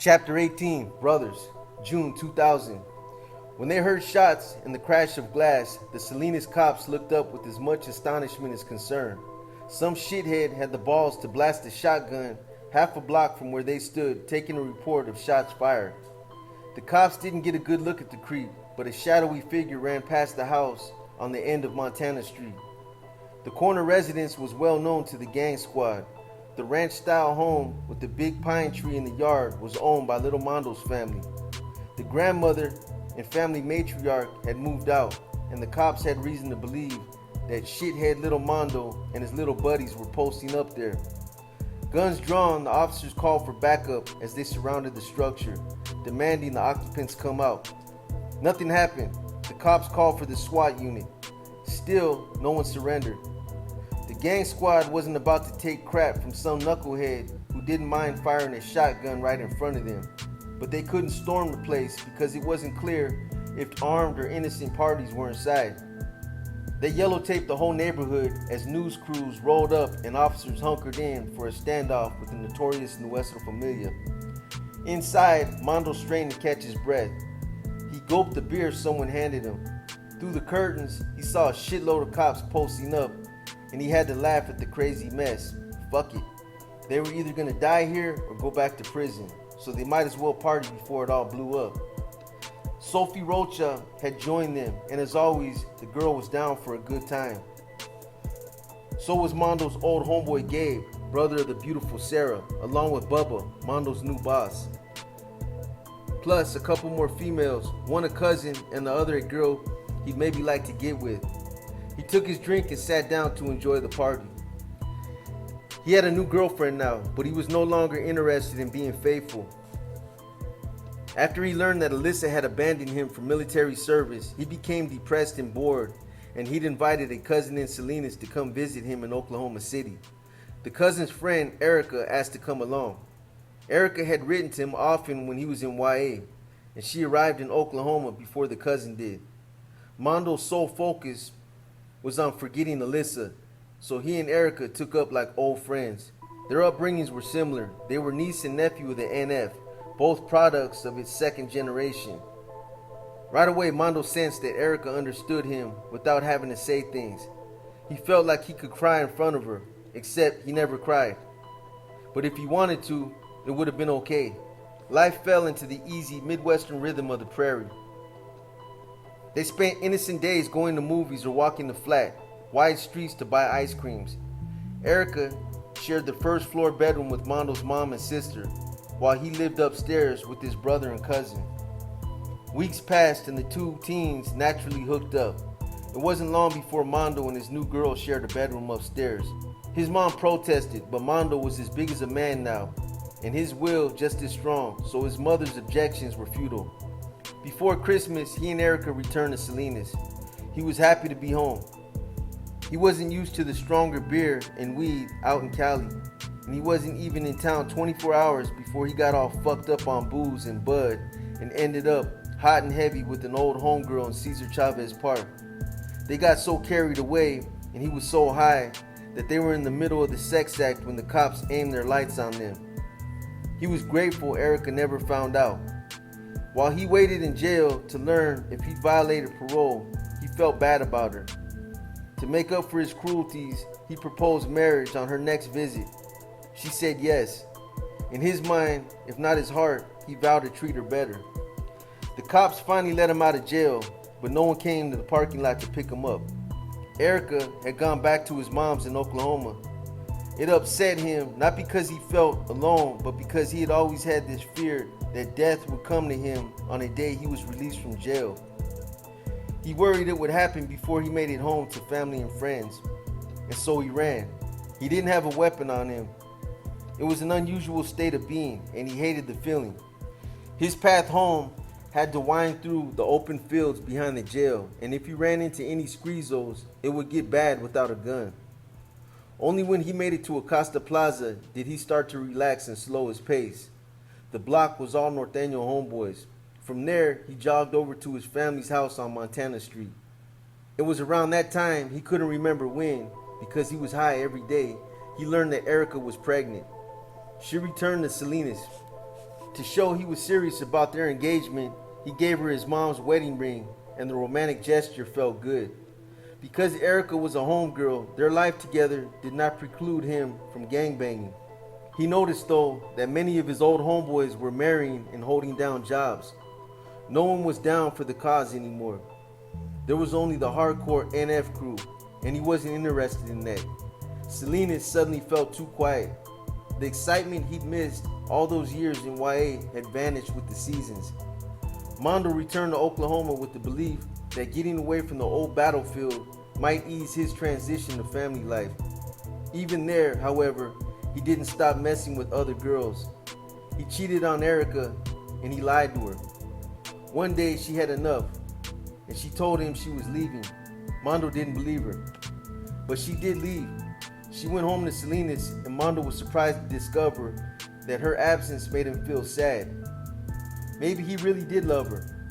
Chapter 18, Brothers, June 2000. When they heard shots and the crash of glass, the Salinas cops looked up with as much astonishment as concern. Some shithead had the balls to blast a shotgun half a block from where they stood, taking a report of shots fired. The cops didn't get a good look at the creep, but a shadowy figure ran past the house on the end of Montana Street. The corner residence was well known to the gang squad. The ranch-style home with the big pine tree in the yard was owned by Little Mondo's family. The grandmother and family matriarch had moved out, and the cops had reason to believe that shithead Little Mondo and his little buddies were posting up there. Guns drawn, the officers called for backup as they surrounded the structure, demanding the occupants come out. Nothing happened. The cops called for the SWAT unit. Still, no one surrendered. The gang squad wasn't about to take crap from some knucklehead who didn't mind firing a shotgun right in front of them, but they couldn't storm the place because it wasn't clear if armed or innocent parties were inside. They yellow taped the whole neighborhood as news crews rolled up and officers hunkered in for a standoff with the notorious Nuestro Familia. Inside, Mondo strained to catch his breath. He gulped the beer someone handed him. Through the curtains, he saw a shitload of cops posting up, and he had to laugh at the crazy mess. Fuck it. They were either gonna die here or go back to prison, so they might as well party before it all blew up. Sophie Rocha had joined them, and as always, the girl was down for a good time. So was Mondo's old homeboy Gabe, brother of the beautiful Sarah, along with Bubba, Mondo's new boss. Plus a couple more females, one a cousin and the other a girl he'd maybe like to get with. He took his drink and sat down to enjoy the party. He had a new girlfriend now, but he was no longer interested in being faithful. After he learned that Alyssa had abandoned him for military service, he became depressed and bored, and he'd invited a cousin in Salinas to come visit him in Oklahoma City. The cousin's friend, Erica, asked to come along. Erica had written to him often when he was in YA, and she arrived in Oklahoma before the cousin did. Mondo's sole focus was on forgetting Alyssa, so he and Erica took up like old friends. Their upbringings were similar. They were niece and nephew of the NF, both products of its second generation. Right away, Mondo sensed that Erica understood him without having to say things. He felt like he could cry in front of her, except he never cried. But if he wanted to, it would have been okay. Life fell into the easy Midwestern rhythm of the prairie. They spent innocent days going to movies or walking the flat, wide streets to buy ice creams. Erica shared the first floor bedroom with Mondo's mom and sister, while he lived upstairs with his brother and cousin. Weeks passed and the two teens naturally hooked up. It wasn't long before Mondo and his new girl shared a bedroom upstairs. His mom protested, but Mondo was as big as a man now, and his will just as strong, so his mother's objections were futile. Before Christmas, he and Erica returned to Salinas. He was happy to be home. He wasn't used to the stronger beer and weed out in Cali, and he wasn't even in town 24 hours before he got all fucked up on booze and bud and ended up hot and heavy with an old homegirl in Cesar Chavez Park. They got so carried away and he was so high that they were in the middle of the sex act when the cops aimed their lights on them. He was grateful Erica never found out. While he waited in jail to learn if he violated parole, he felt bad about her. To make up for his cruelties, he proposed marriage on her next visit. She said yes. In his mind, if not his heart, he vowed to treat her better. The cops finally let him out of jail, but no one came to the parking lot to pick him up. Erica had gone back to his mom's in Oklahoma. It upset him, not because he felt alone, but because he had always had this fear that death would come to him on a day he was released from jail. He worried it would happen before he made it home to family and friends, and so he ran. He didn't have a weapon on him. It was an unusual state of being, and he hated the feeling. His path home had to wind through the open fields behind the jail, and if he ran into any squeezos, it would get bad without a gun. Only when he made it to Acosta Plaza did he start to relax and slow his pace. The block was all Norteño homeboys. From there, he jogged over to his family's house on Montana Street. It was around that time, he couldn't remember when, because he was high every day, he learned that Erica was pregnant. She returned to Salinas. To show he was serious about their engagement, he gave her his mom's wedding ring, and the romantic gesture felt good. Because Erica was a homegirl, their life together did not preclude him from gangbanging. He noticed though that many of his old homeboys were marrying and holding down jobs. No one was down for the cause anymore. There was only the hardcore NF crew, and he wasn't interested in that. Salinas suddenly felt too quiet. The excitement he'd missed all those years in YA had vanished with the seasons. Mondo returned to Oklahoma with the belief that getting away from the old battlefield might ease his transition to family life. Even there, however, he didn't stop messing with other girls. He cheated on Erica and he lied to her. One day she had enough and she told him she was leaving. Mondo didn't believe her, but she did leave. She went home to Salinas, and Mondo was surprised to discover that her absence made him feel sad. Maybe he really did love her.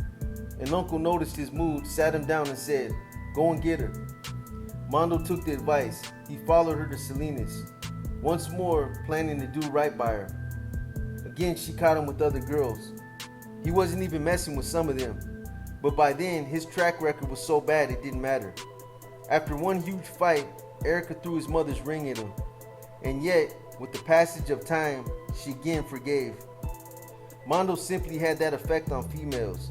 An uncle noticed his mood, sat him down and said, "Go and get her." Mondo took the advice. He followed her to Salinas, once more planning to do right by her. Again, she caught him with other girls. He wasn't even messing with some of them, but by then his track record was so bad it didn't matter. After one huge fight, Erica threw his mother's ring at him, and yet, with the passage of time, she again forgave. Mondo simply had that effect on females.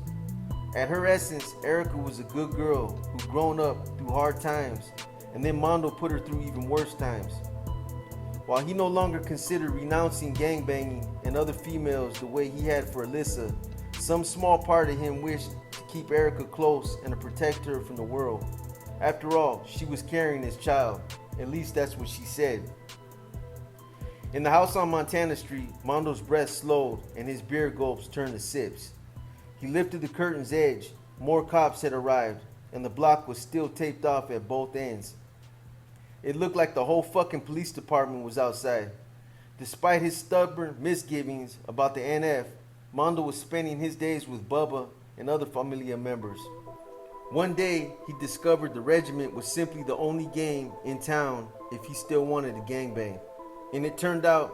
At her essence, Erica was a good girl who'd grown up through hard times, and then Mondo put her through even worse times. While he no longer considered renouncing gangbanging and other females the way he had for Alyssa, some small part of him wished to keep Erica close and to protect her from the world. After all, she was carrying his child. At least that's what she said. In the house on Montana Street, Mondo's breath slowed and his beer gulps turned to sips. He lifted the curtain's edge. More cops had arrived, and the block was still taped off at both ends. It looked like the whole fucking police department was outside. Despite his stubborn misgivings about the NF, Mondo was spending his days with Bubba and other familia members. One day, he discovered the regiment was simply the only game in town if he still wanted to gangbang. And it turned out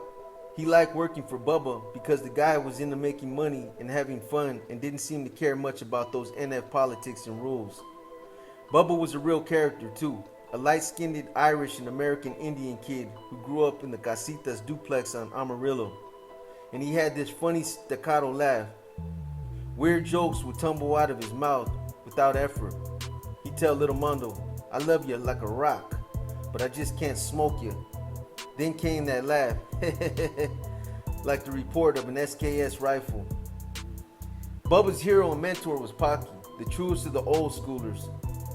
he liked working for Bubba because the guy was into making money and having fun and didn't seem to care much about those NF politics and rules. Bubba was a real character too, a light-skinned Irish and American Indian kid who grew up in the Casitas duplex on Amarillo. And he had this funny staccato laugh. Weird jokes would tumble out of his mouth without effort. He'd tell little Mondo, "I love you like a rock, but I just can't smoke you." Then came that laugh, like the report of an SKS rifle. Bubba's hero and mentor was Pocky, the truest of the old schoolers,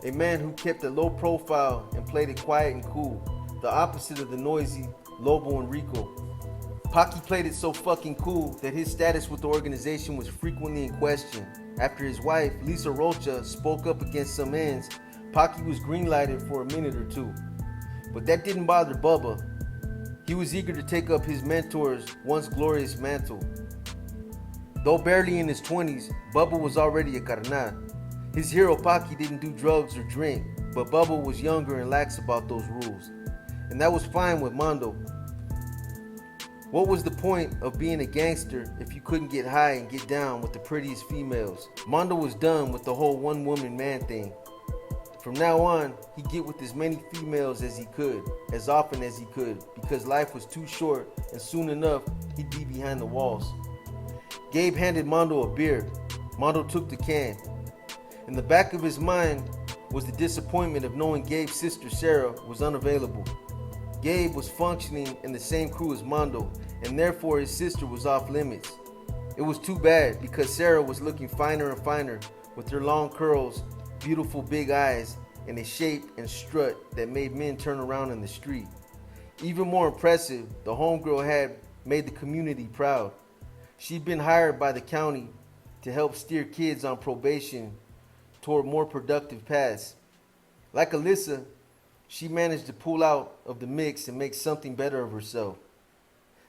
a man who kept a low profile and played it quiet and cool, the opposite of the noisy Lobo and Rico. Pocky played it so fucking cool that his status with the organization was frequently in question. After his wife, Lisa Rocha, spoke up against some ends, Pocky was greenlighted for a minute or two. But that didn't bother Bubba. He was eager to take up his mentor's once glorious mantle. Though barely in his 20s, Bubba was already a carnal. His hero Pocky didn't do drugs or drink, but Bubba was younger and lax about those rules. And that was fine with Mondo. What was the point of being a gangster if you couldn't get high and get down with the prettiest females? Mondo was done with the whole one-woman man thing. From now on, he'd get with as many females as he could, as often as he could, because life was too short and soon enough, he'd be behind the walls. Gabe handed Mondo a beer. Mondo took the can. In the back of his mind was the disappointment of knowing Gabe's sister Sarah was unavailable. Gabe was functioning in the same crew as Mondo, and therefore his sister was off limits. It was too bad because Sarah was looking finer and finer with her long curls, beautiful big eyes, and a shape and strut that made men turn around in the street. Even more impressive, the homegirl had made the community proud. She'd been hired by the county to help steer kids on probation toward more productive paths. Like Alyssa, she managed to pull out of the mix and make something better of herself.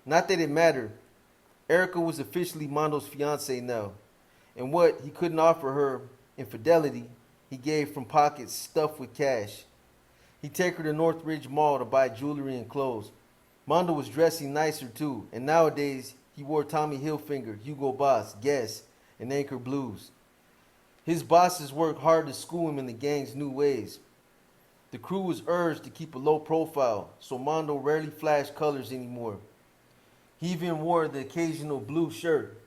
Not that it mattered. Erica was officially Mondo's fiancée now, and what he couldn't offer her in fidelity, he gave from pockets stuffed with cash. He'd take her to Northridge Mall to buy jewelry and clothes. Mondo was dressing nicer too, and nowadays He wore Tommy Hilfiger, Hugo Boss, Guess, and Anchor Blues. His bosses worked hard to school him in the gang's new ways. The crew was urged to keep a low profile, so Mondo rarely flashed colors anymore. He even wore the occasional blue shirt.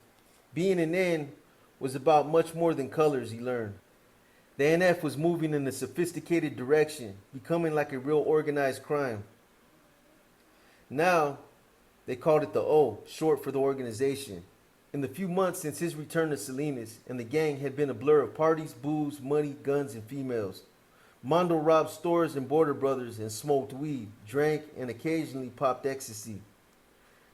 Being an N was about much more than colors, he learned. The NF was moving in a sophisticated direction, becoming like a real organized crime. Now, they called it the O, short for the organization. In the few months since his return to Salinas, and the gang had been a blur of parties, booze, money, guns, and females. Mondo robbed stores and Border Brothers and smoked weed, drank, and occasionally popped ecstasy.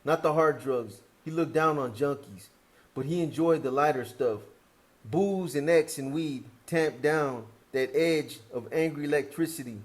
Not the hard drugs. He looked down on junkies, but he enjoyed the lighter stuff. Booze and X and weed tamped down that edge of angry electricity